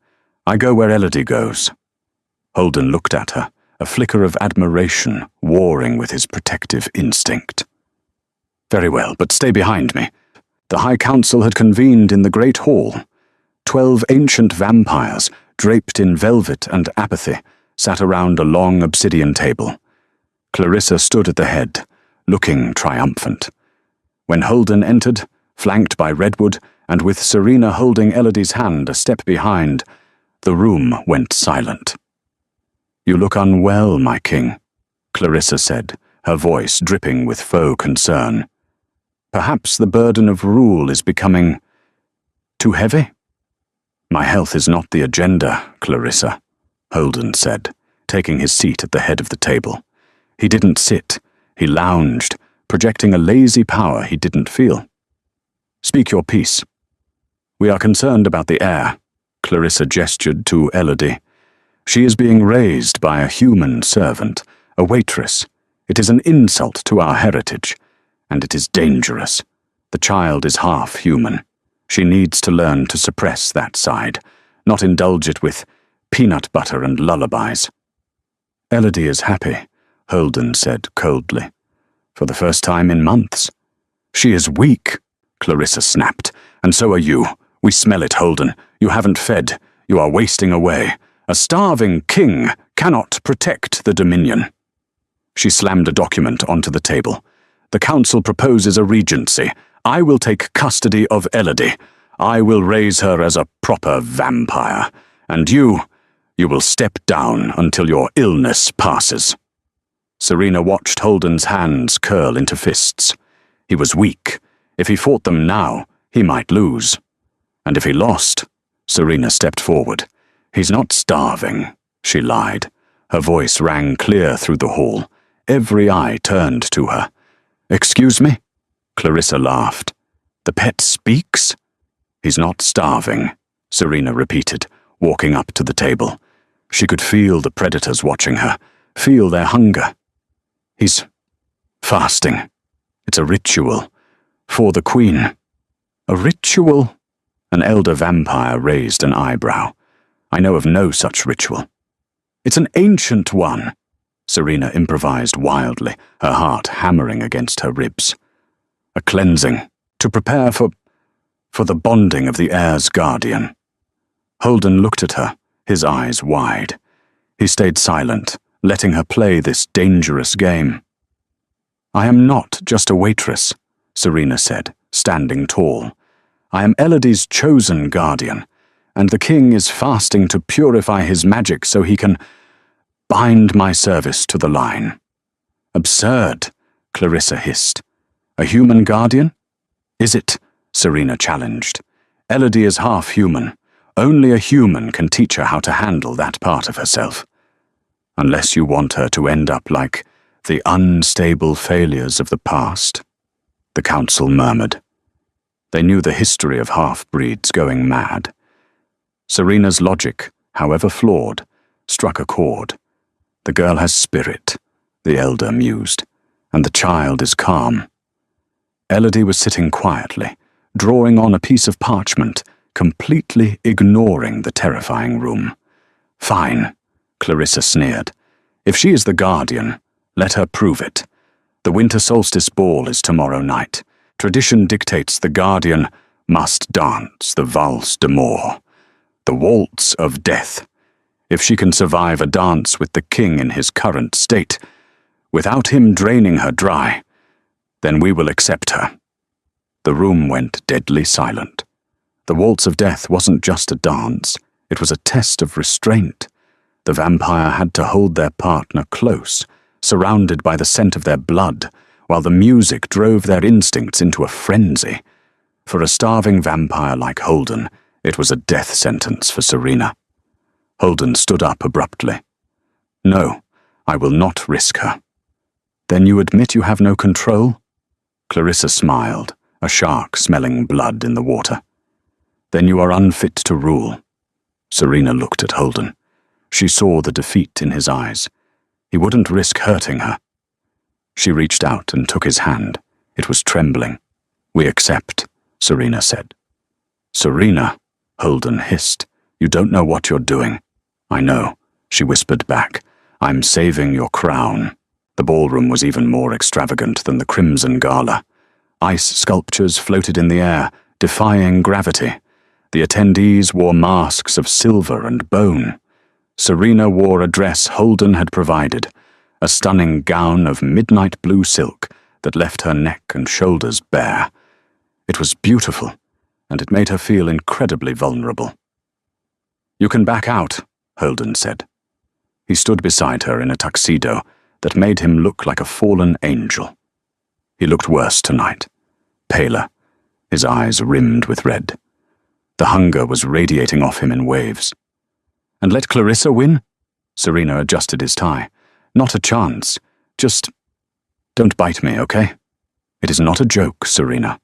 A: I go where Elodie goes." Holden looked at her, a flicker of admiration warring with his protective instinct. "Very well, but stay behind me." The High Council had convened in the Great Hall. 12 ancient vampires, draped in velvet and apathy, sat around a long obsidian table. Clarissa stood at the head, looking triumphant. When Holden entered, flanked by Redwood, and with Serena holding Elodie's hand a step behind, the room went silent. "You look unwell, my king," Clarissa said, her voice dripping with faux concern. "Perhaps the burden of rule is becoming too heavy?" "My health is not the agenda, Clarissa," Holden said, taking his seat at the head of the table. He didn't sit, he lounged, projecting a lazy power he didn't feel. "Speak your piece." "We are concerned about the heir," Clarissa gestured to Elodie. "She is being raised by a human servant, a waitress. It is an insult to our heritage, and it is dangerous. The child is half human. She needs to learn to suppress that side, not indulge it with peanut butter and lullabies." "Elodie is happy," Holden said coldly. "For the first time in months." "She is weak," Clarissa snapped. "And so are you. We smell it, Holden. You haven't fed. You are wasting away. A starving king cannot protect the Dominion." She slammed a document onto the table. "The council proposes a regency. I will take custody of Elodie. I will raise her as a proper vampire. And you will step down until your illness passes." Serena watched Holden's hands curl into fists. He was weak. If he fought them now, he might lose. And if he lost, Serena stepped forward. "He's not starving," she lied. Her voice rang clear through the hall. Every eye turned to her. "Excuse me?" Clarissa laughed. "The pet speaks?" "He's not starving," Serena repeated, walking up to the table. She could feel the predators watching her, feel their hunger. "He's fasting. It's a ritual. For the queen." "A ritual?" An elder vampire raised an eyebrow. "I know of no such ritual." "It's an ancient one," Serena improvised wildly, her heart hammering against her ribs. "A cleansing, to prepare for the bonding of the heir's guardian." Holden looked at her, his eyes wide. He stayed silent, letting her play this dangerous game. "I am not just a waitress," Serena said, standing tall. "I am Elodie's chosen guardian, and the king is fasting to purify his magic so he can bind my service to the line." "Absurd," Clarissa hissed. "A human guardian?" "Is it?" Serena challenged. "Elodie is half human. Only a human can teach her how to handle that part of herself. Unless you want her to end up like the unstable failures of the past," the council murmured. They knew the history of half-breeds going mad. Serena's logic, however flawed, struck a chord. The girl has spirit, the elder mused, and the child is calm. Elodie was sitting quietly, drawing on a piece of parchment, completely ignoring the terrifying room. "Fine," Clarissa sneered. "If she is the guardian, let her prove it. The winter solstice ball is tomorrow night. Tradition dictates the guardian must dance the valse d'amour, the waltz of death. If she can survive a dance with the king in his current state, without him draining her dry, then we will accept her." The room went deadly silent. The waltz of death wasn't just a dance, it was a test of restraint. The vampire had to hold their partner close, surrounded by the scent of their blood, while the music drove their instincts into a frenzy. For a starving vampire like Holden, it was a death sentence for Serena. Holden stood up abruptly. "No, I will not risk her." "Then you admit you have no control?" Clarissa smiled, a shark smelling blood in the water. "Then you are unfit to rule." Serena looked at Holden. She saw the defeat in his eyes. He wouldn't risk hurting her. She reached out and took his hand. It was trembling. "We accept," Serena said. "Serena," Holden hissed. "You don't know what you're doing." "I know," she whispered back. I'm saving your crown. The ballroom was even more extravagant than the crimson gala. Ice sculptures floated in the air, defying gravity. The attendees wore masks of silver and bone. Serena wore a dress Holden had provided, a stunning gown of midnight blue silk that left her neck and shoulders bare. It was beautiful, and it made her feel incredibly vulnerable. "You can back out," Holden said. He stood beside her in a tuxedo that made him look like a fallen angel. He looked worse tonight, paler, his eyes rimmed with red. The hunger was radiating off him in waves. "And let Clarissa win?" Serena adjusted his tie. "Not a chance. Just don't bite me, okay?" "It is not a joke, Serena."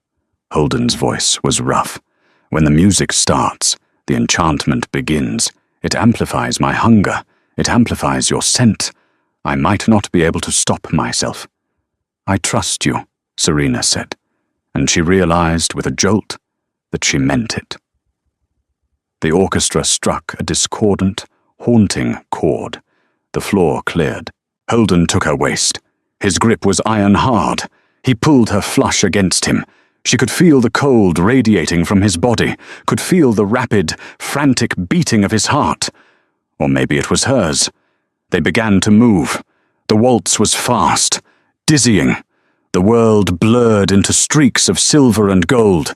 A: Holden's voice was rough. "When the music starts, the enchantment begins. It amplifies my hunger. It amplifies your scent. I might not be able to stop myself." "I trust you," Serena said, and she realized with a jolt that she meant it. The orchestra struck a discordant, haunting chord. The floor cleared. Holden took her waist. His grip was iron hard. He pulled her flush against him. She could feel the cold radiating from his body, could feel the rapid, frantic beating of his heart. Or maybe it was hers. They began to move. The waltz was fast, dizzying. The world blurred into streaks of silver and gold.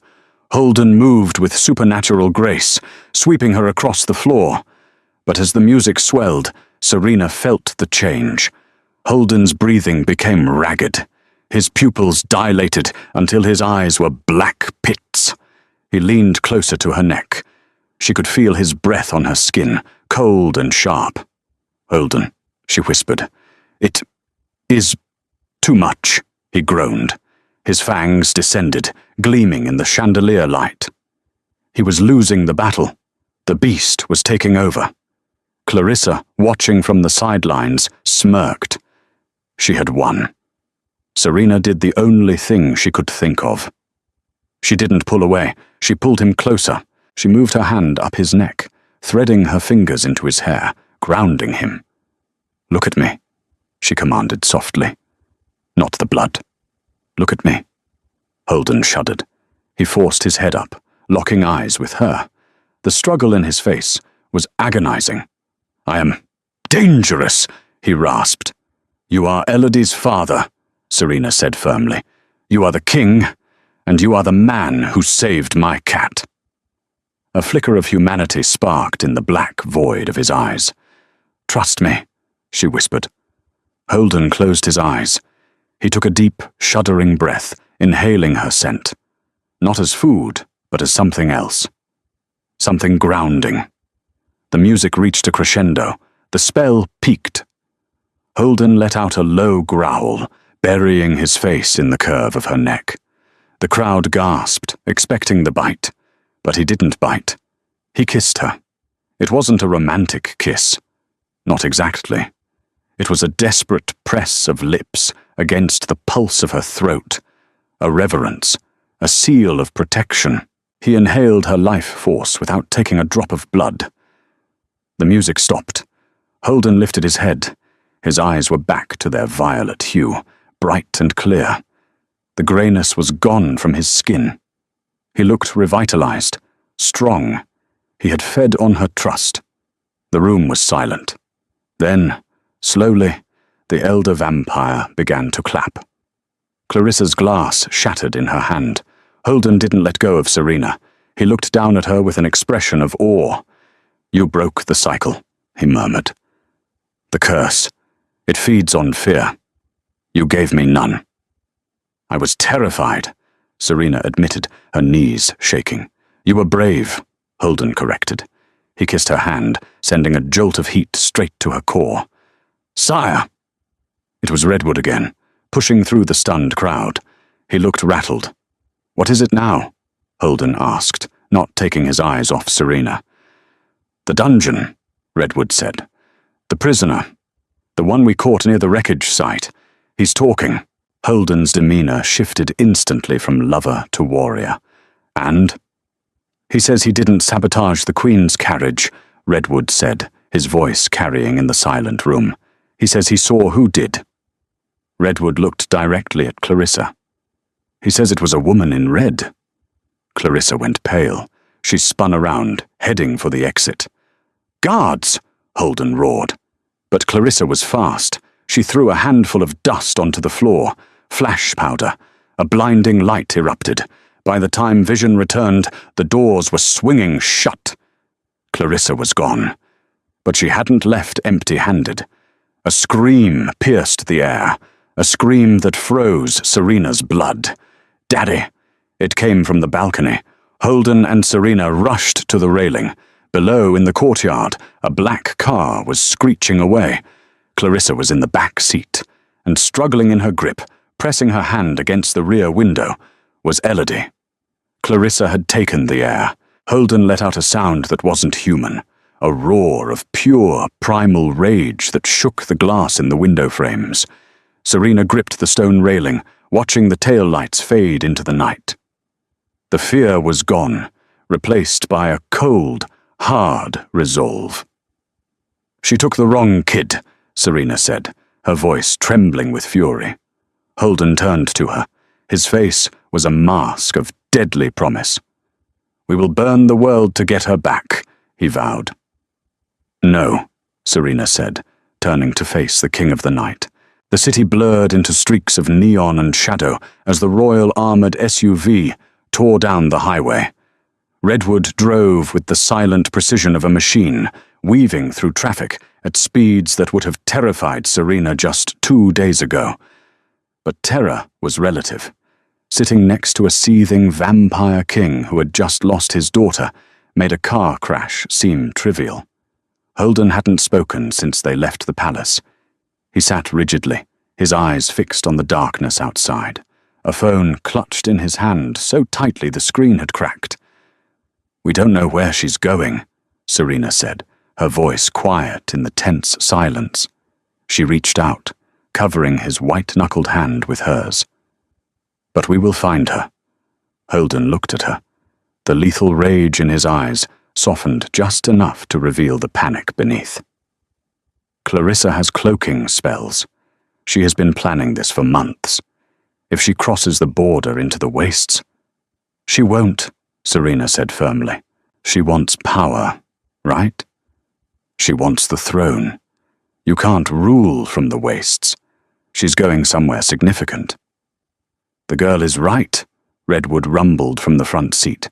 A: Holden moved with supernatural grace, sweeping her across the floor. But as the music swelled, Serena felt the change. Holden's breathing became ragged. His pupils dilated until his eyes were black pits. He leaned closer to her neck. She could feel his breath on her skin, cold and sharp. "Holden," she whispered. "It is too much," he groaned. His fangs descended, gleaming in the chandelier light. He was losing the battle. The beast was taking over. Clarissa, watching from the sidelines, smirked. She had won. Serena did the only thing she could think of. She didn't pull away. She pulled him closer. She moved her hand up his neck, threading her fingers into his hair, grounding him. "Look at me," she commanded softly. "Not the blood. Look at me." Holden shuddered. He forced his head up, locking eyes with her. The struggle in his face was agonizing. "I am dangerous," he rasped. "You are Elodie's father," Serena said firmly. "You are the king, and you are the man who saved my cat." A flicker of humanity sparked in the black void of his eyes. "Trust me," she whispered. Holden closed his eyes. He took a deep, shuddering breath, inhaling her scent. Not as food, but as something else. Something grounding. The music reached a crescendo. The spell peaked. Holden let out a low growl, burying his face in the curve of her neck. The crowd gasped, expecting the bite, but he didn't bite. He kissed her. It wasn't a romantic kiss. Not exactly. It was a desperate press of lips against the pulse of her throat, a reverence, a seal of protection. He inhaled her life force without taking a drop of blood. The music stopped. Holden lifted his head. His eyes were back to their violet hue, bright and clear. The greyness was gone from his skin. He looked revitalized, strong. He had fed on her trust. The room was silent. Then, slowly, the elder vampire began to clap. Clarissa's glass shattered in her hand. Holden didn't let go of Serena. He looked down at her with an expression of awe. "You broke the cycle," he murmured. "The curse. It feeds on fear. You gave me none." "I was terrified," Serena admitted, her knees shaking. "You were brave," Holden corrected. He kissed her hand, sending a jolt of heat straight to her core. "Sire!" It was Redwood again, pushing through the stunned crowd. He looked rattled. "What is it now?" Holden asked, not taking his eyes off Serena. "The dungeon," Redwood said. "The prisoner. The one we caught near the wreckage site. He's talking." Holden's demeanor shifted instantly from lover to warrior. "And?" "He says he didn't sabotage the Queen's carriage," Redwood said, his voice carrying in the silent room. He says he saw who did. Redwood looked directly at Clarissa. He says it was a woman in red. Clarissa went pale. She spun around, heading for the exit. "Guards!" Holden roared. But Clarissa was fast. She threw a handful of dust onto the floor. Flash powder. A blinding light erupted. By the time vision returned, the doors were swinging shut. Clarissa was gone. But she hadn't left empty-handed. A scream pierced the air. A scream that froze Serena's blood. "Daddy!" It came from the balcony. Holden and Serena rushed to the railing. Below, in the courtyard, a black car was screeching away. Clarissa was in the back seat, and struggling in her grip, pressing her hand against the rear window, was Elodie. Clarissa had taken the air. Holden let out a sound that wasn't human, a roar of pure, primal rage that shook the glass in the window frames. Serena gripped the stone railing, watching the tail lights fade into the night. The fear was gone, replaced by a cold, hard resolve. "She took the wrong kid," Serena said, her voice trembling with fury. Holden turned to her. His face was a mask of deadly promise. "We will burn the world to get her back," he vowed. "No," Serena said, turning to face the king of the night. The city blurred into streaks of neon and shadow as the royal armored SUV tore down the highway. Redwood drove with the silent precision of a machine, weaving through traffic at speeds that would have terrified Serena just 2 days ago. But terror was relative. Sitting next to a seething vampire king who had just lost his daughter made a car crash seem trivial. Holden hadn't spoken since they left the palace. He sat rigidly, his eyes fixed on the darkness outside, a phone clutched in his hand so tightly the screen had cracked. "We don't know where she's going," Serena said, her voice quiet in the tense silence. She reached out, covering his white-knuckled hand with hers. "But we will find her." Holden looked at her. The lethal rage in his eyes softened just enough to reveal the panic beneath. "Clarissa has cloaking spells. She has been planning this for months. If she crosses the border into the wastes—" "She won't," Serena said firmly. "She wants power, right? She wants the throne. You can't rule from the wastes. She's going somewhere significant." "The girl is right," Redwood rumbled from the front seat.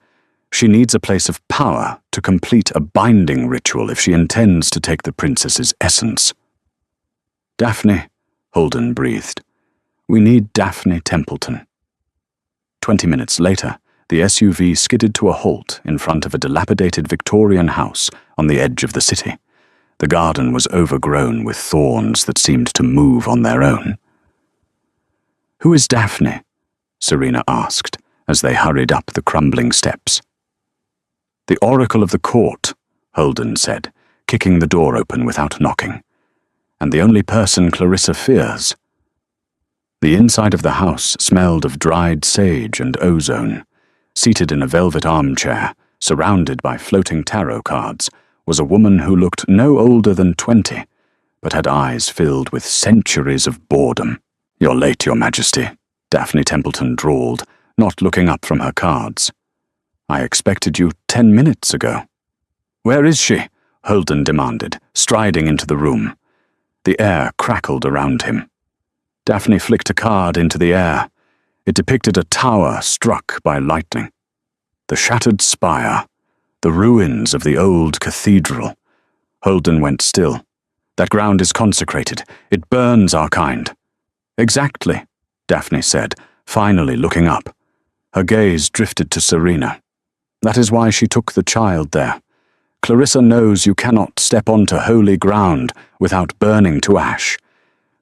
A: "She needs a place of power to complete a binding ritual if she intends to take the princess's essence." "Daphne," Holden breathed. "We need Daphne Templeton." 20 minutes later, the SUV skidded to a halt in front of a dilapidated Victorian house on the edge of the city. The garden was overgrown with thorns that seemed to move on their own. "Who is Daphne?" Serena asked as they hurried up the crumbling steps. "The Oracle of the Court," Holden said, kicking the door open without knocking. "And the only person Clarissa fears." The inside of the house smelled of dried sage and ozone. Seated in a velvet armchair, surrounded by floating tarot cards, was a woman who looked no older than 20, but had eyes filled with centuries of boredom. "You're late, Your Majesty," Daphne Templeton drawled, not looking up from her cards. "I expected you 10 minutes ago." "Where is she?" Holden demanded, striding into the room. The air crackled around him. Daphne flicked a card into the air. It depicted a tower struck by lightning. The shattered spire, the ruins of the old cathedral. Holden went still. "That ground is consecrated. It burns our kind." "Exactly," Daphne said, finally looking up. Her gaze drifted to Serena. "That is why she took the child there. Clarissa knows you cannot step onto holy ground without burning to ash.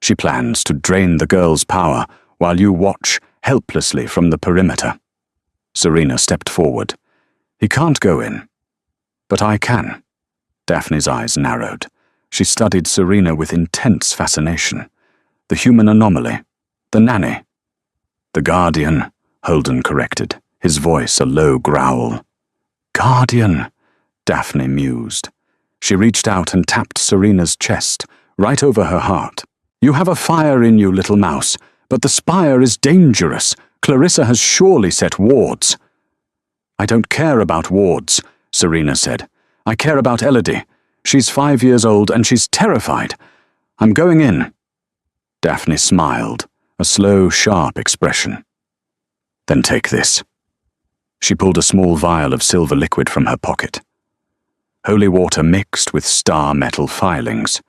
A: She plans to drain the girl's power while you watch helplessly from the perimeter." Serena stepped forward. "He can't go in." "But I can." Daphne's eyes narrowed. She studied Serena with intense fascination. "The human anomaly. The nanny." "The guardian," Holden corrected, his voice a low growl. "Guardian," Daphne mused. She reached out and tapped Serena's chest, right over her heart. "You have a fire in you, little mouse, but the spire is dangerous. Clarissa has surely set wards." "I don't care about wards," Serena said. "I care about Elodie. She's 5 years old and she's terrified. I'm going in." Daphne smiled, a slow, sharp expression. "Then take this." She pulled a small vial of silver liquid from her pocket. Holy water mixed with star metal filings.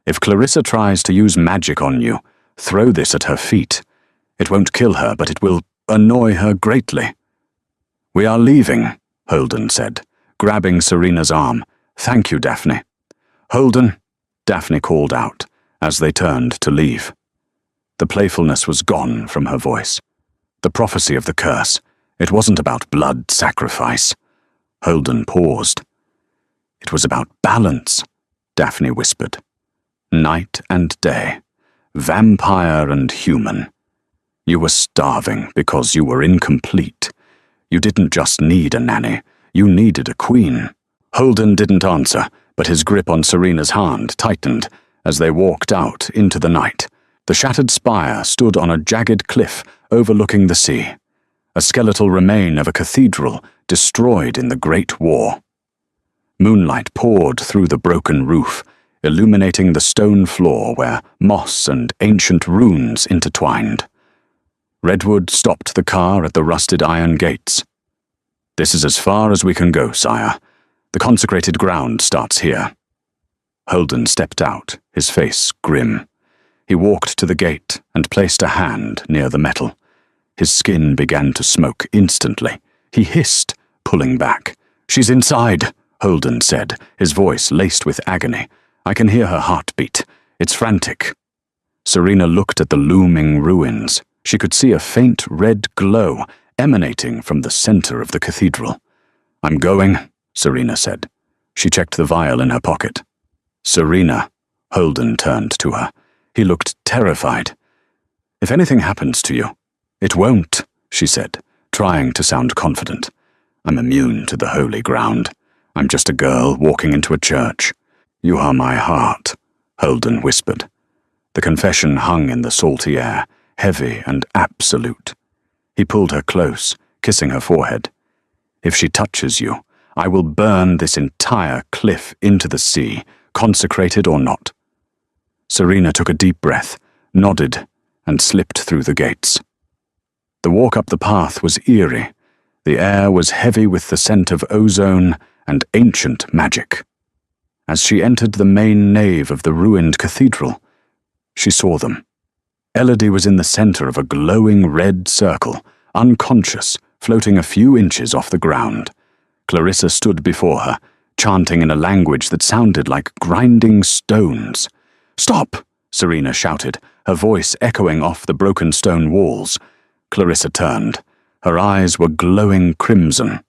A: If Clarissa tries to use magic on you, throw this at her feet. It won't kill her, but it will annoy her greatly. "We are leaving," Holden said, grabbing Serena's arm. "Thank you, Daphne." "Holden," Daphne called out, as they turned to leave. The playfulness was gone from her voice. The prophecy of the curse. It wasn't about blood sacrifice. Holden paused. "It was about balance," Daphne whispered. "Night and day. Vampire and human. You were starving because you were incomplete. You didn't just need a nanny. You needed a queen." Holden didn't answer, but his grip on Serena's hand tightened as they walked out into the night. The shattered spire stood on a jagged cliff overlooking the sea, a skeletal remain of a cathedral destroyed in the Great War. Moonlight poured through the broken roof, illuminating the stone floor where moss and ancient runes intertwined. Redwood stopped the car at the rusted iron gates. "This is as far as we can go, sire. The consecrated ground starts here." Holden stepped out, his face grim. He walked to the gate and placed a hand near the metal. His skin began to smoke instantly. He hissed, pulling back. "She's inside," Holden said, his voice laced with agony. "I can hear her heartbeat. It's frantic." Serena looked at the looming ruins. She could see a faint red glow emanating from the center of the cathedral. "I'm going," Serena said. She checked the vial in her pocket. "Serena," Holden turned to her. He looked terrified. "If anything happens to you—" "It won't," she said, trying to sound confident. "I'm immune to the holy ground. I'm just a girl walking into a church." "You are my heart," Holden whispered. The confession hung in the salty air, heavy and absolute. He pulled her close, kissing her forehead. "If she touches you, I will burn this entire cliff into the sea, consecrated or not." Serena took a deep breath, nodded, and slipped through the gates. The walk up the path was eerie. The air was heavy with the scent of ozone and ancient magic. As she entered the main nave of the ruined cathedral, she saw them. Elodie was in the center of a glowing red circle, unconscious, floating a few inches off the ground. Clarissa stood before her, chanting in a language that sounded like grinding stones. "Stop!" Serena shouted, her voice echoing off the broken stone walls. Clarissa turned. Her eyes were glowing crimson.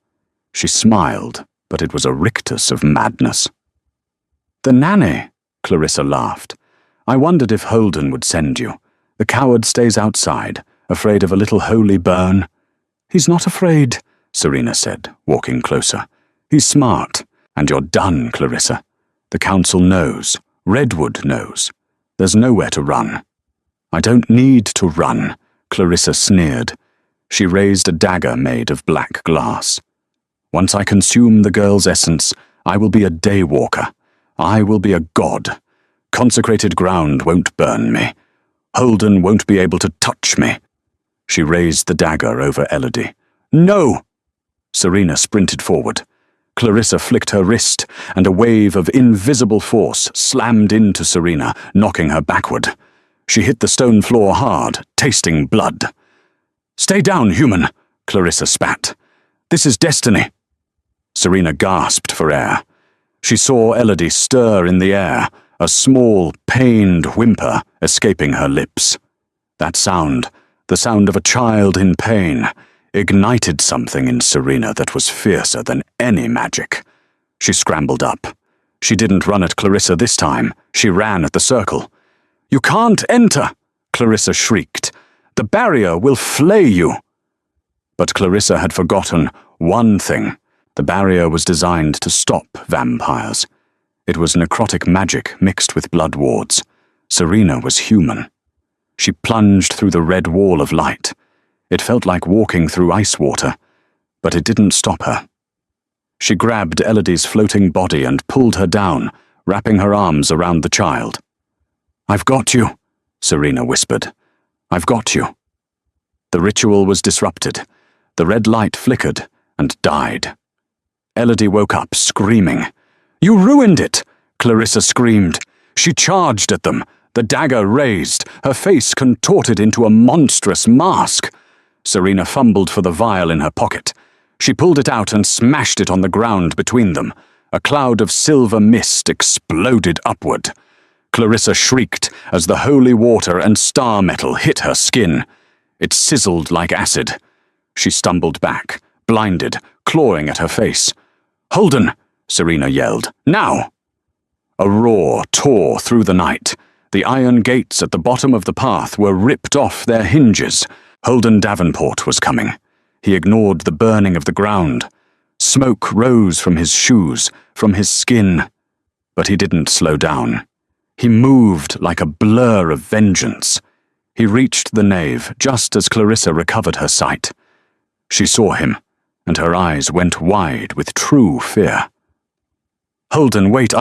A: She smiled, but it was a rictus of madness. "The nanny," Clarissa laughed. "I wondered if Holden would send you. The coward stays outside, afraid of a little holy burn." "He's not afraid," Serena said, walking closer. "He's smart. And you're done, Clarissa. The council knows. Redwood knows. There's nowhere to run." "I don't need to run," Clarissa sneered. She raised a dagger made of black glass. "Once I consume the girl's essence, I will be a daywalker. I will be a god. Consecrated ground won't burn me. Holden won't be able to touch me." She raised the dagger over Elodie. "No!" Serena sprinted forward. Clarissa flicked her wrist, and a wave of invisible force slammed into Serena, knocking her backward. She hit the stone floor hard, tasting blood. "Stay down, human," Clarissa spat. "This is destiny." Serena gasped for air. She saw Elodie stir in the air, a small, pained whimper escaping her lips. That sound, the sound of a child in pain, ignited something in Serena that was fiercer than any magic. She scrambled up. She didn't run at Clarissa this time. She ran at the circle. "You can't enter!" Clarissa shrieked. "The barrier will flay you!" But Clarissa had forgotten one thing. The barrier was designed to stop vampires. It was necrotic magic mixed with blood wards. Serena was human. She plunged through the red wall of light. It felt like walking through ice water, but it didn't stop her. She grabbed Elodie's floating body and pulled her down, wrapping her arms around the child. "I've got you," Serena whispered. "I've got you." The ritual was disrupted. The red light flickered and died. Elodie woke up, screaming. "You ruined it!" Clarissa screamed. She charged at them, the dagger raised, her face contorted into a monstrous mask. Serena fumbled for the vial in her pocket. She pulled it out and smashed it on the ground between them. A cloud of silver mist exploded upward. Clarissa shrieked as the holy water and star metal hit her skin. It sizzled like acid. She stumbled back, blinded, clawing at her face. "Holden!" Serena yelled. "Now!" A roar tore through the night. The iron gates at the bottom of the path were ripped off their hinges. Holden Davenport was coming. He ignored the burning of the ground. Smoke rose from his shoes, from his skin. But he didn't slow down. He moved like a blur of vengeance. He reached the nave just as Clarissa recovered her sight. She saw him, and her eyes went wide with true fear. "Holden, wait,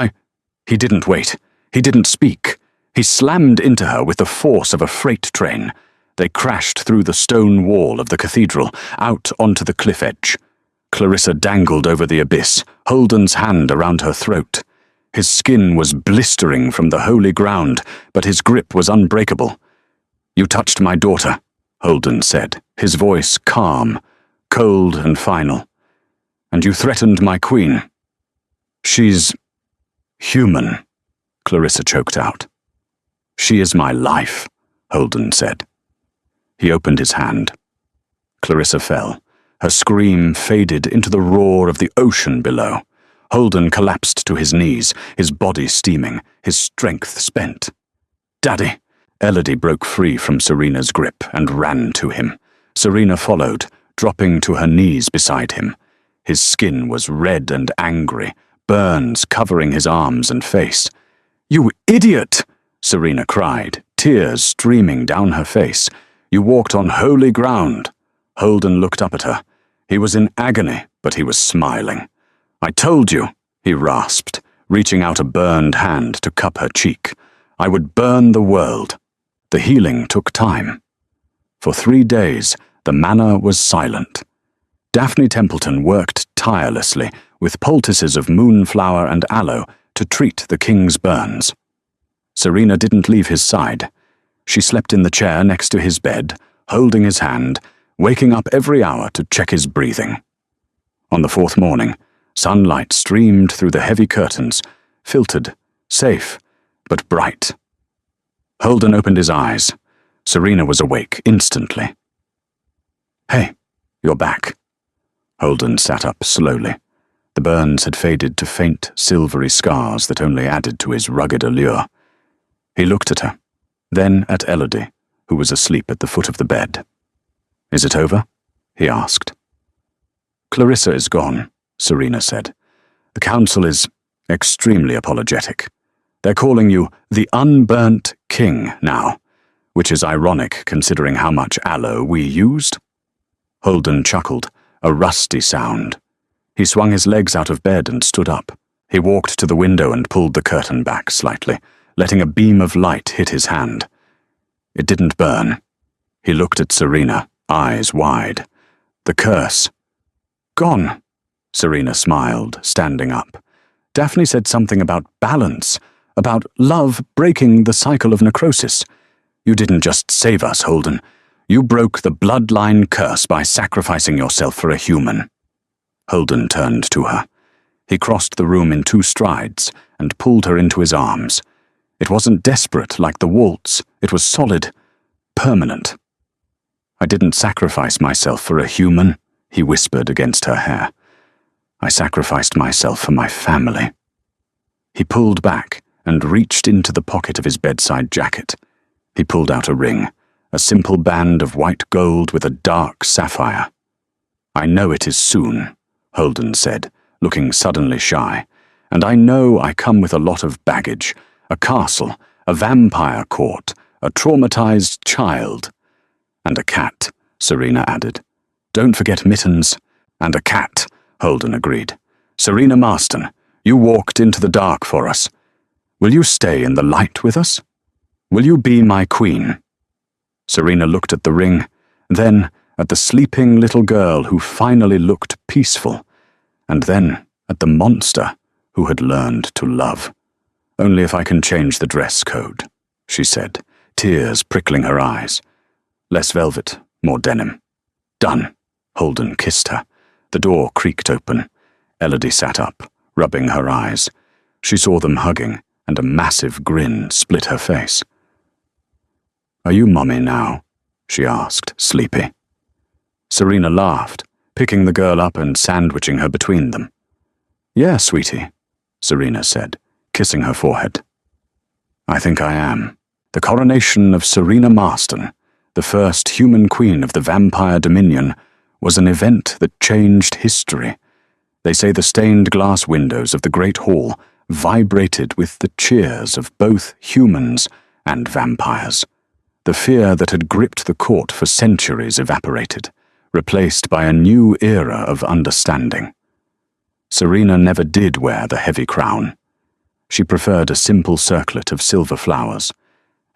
A: He didn't wait. He didn't speak. He slammed into her with the force of a freight train. They crashed through the stone wall of the cathedral, out onto the cliff edge. Clarissa dangled over the abyss, Holden's hand around her throat. His skin was blistering from the holy ground, but his grip was unbreakable. "You touched my daughter," Holden said, his voice calm, cold and final. "And you threatened my queen. She's human," Clarissa choked out. "She is my life," Holden said. He opened his hand. Clarissa fell. Her scream faded into the roar of the ocean below. Holden collapsed to his knees, his body steaming, his strength spent. "Daddy!" Elodie broke free from Serena's grip and ran to him. Serena followed, dropping to her knees beside him. His skin was red and angry, burns covering his arms and face. "You idiot!" Serena cried, tears streaming down her face. "You walked on holy ground." Holden looked up at her. He was in agony, but he was smiling. "I told you," he rasped, reaching out a burned hand to cup her cheek. "I would burn the world." The healing took time. For 3 days, the manor was silent. Daphne Templeton worked tirelessly with poultices of moonflower and aloe to treat the king's burns. Serena didn't leave his side. She slept in the chair next to his bed, holding his hand, waking up every hour to check his breathing. On the 4th morning, sunlight streamed through the heavy curtains, filtered, safe, but bright. Holden opened his eyes. Serena was awake instantly. "Hey, you're back." Holden sat up slowly. The burns had faded to faint, silvery scars that only added to his rugged allure. He looked at her, then at Elodie, who was asleep at the foot of the bed. "Is it over?" he asked. "Clarissa is gone," Serena said. "The council is extremely apologetic. They're calling you the Unburnt King now, which is ironic considering how much aloe we used." Holden chuckled, a rusty sound. He swung his legs out of bed and stood up. He walked to the window and pulled the curtain back slightly, letting a beam of light hit his hand. It didn't burn. He looked at Serena, eyes wide. "The curse." "Gone," Serena smiled, standing up. "Daphne said something about balance, about love breaking the cycle of necrosis. You didn't just save us, Holden. You broke the bloodline curse by sacrificing yourself for a human." Holden turned to her. He crossed the room in 2 strides and pulled her into his arms. It wasn't desperate like the waltz. It was solid, permanent. "I didn't sacrifice myself for a human," he whispered against her hair. "I sacrificed myself for my family." He pulled back and reached into the pocket of his bedside jacket. He pulled out a ring, a simple band of white gold with a dark sapphire. "I know it is soon," Holden said, looking suddenly shy, And I know I come with a lot of baggage, a castle, a vampire court, a traumatized child. And a cat, Serena added. Don't forget Mittens. And a cat, Holden agreed. Serena Marston, you walked into the dark for us. Will you stay in the light with us? Will you be my queen? Serena looked at the ring, then at the sleeping little girl who finally looked peaceful, and then at the monster who had learned to love. Only if I can change the dress code, she said, tears prickling her eyes. Less velvet, more denim. Done. Holden kissed her. The door creaked open. Elodie sat up, rubbing her eyes. She saw them hugging, and a massive grin split her face. Are you mummy now? She asked, sleepy. Serena laughed, picking the girl up and sandwiching her between them. Yeah, sweetie, Serena said, kissing her forehead. I think I am. The coronation of Serena Marston, the first human queen of the vampire dominion, was an event that changed history. They say the stained glass windows of the great hall vibrated with the cheers of both humans and vampires. The fear that had gripped the court for centuries evaporated, replaced by a new era of understanding. Serena never did wear the heavy crown. She preferred a simple circlet of silver flowers,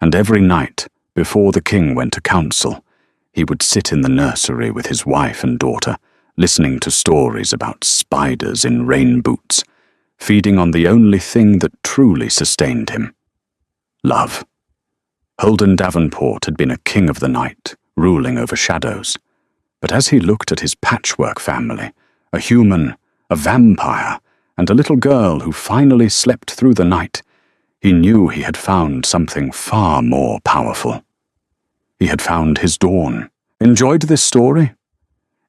A: and every night, before the king went to council, he would sit in the nursery with his wife and daughter, listening to stories about spiders in rain boots, feeding on the only thing that truly sustained him: love. Holden Davenport had been a king of the night, ruling over shadows. But as he looked at his patchwork family, a human, a vampire, and a little girl who finally slept through the night, he knew he had found something far more powerful. He had found his dawn. Enjoyed this story?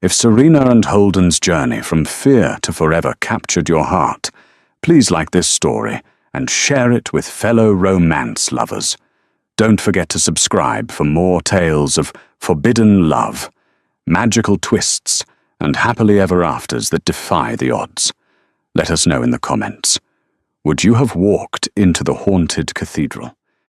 A: If Serena and Holden's journey from fear to forever captured your heart, please like this story and share it with fellow romance lovers. Don't forget to subscribe for more tales of forbidden love, magical twists, and happily ever afters that defy the odds. Let us know in the comments. Would you have walked into the haunted cathedral?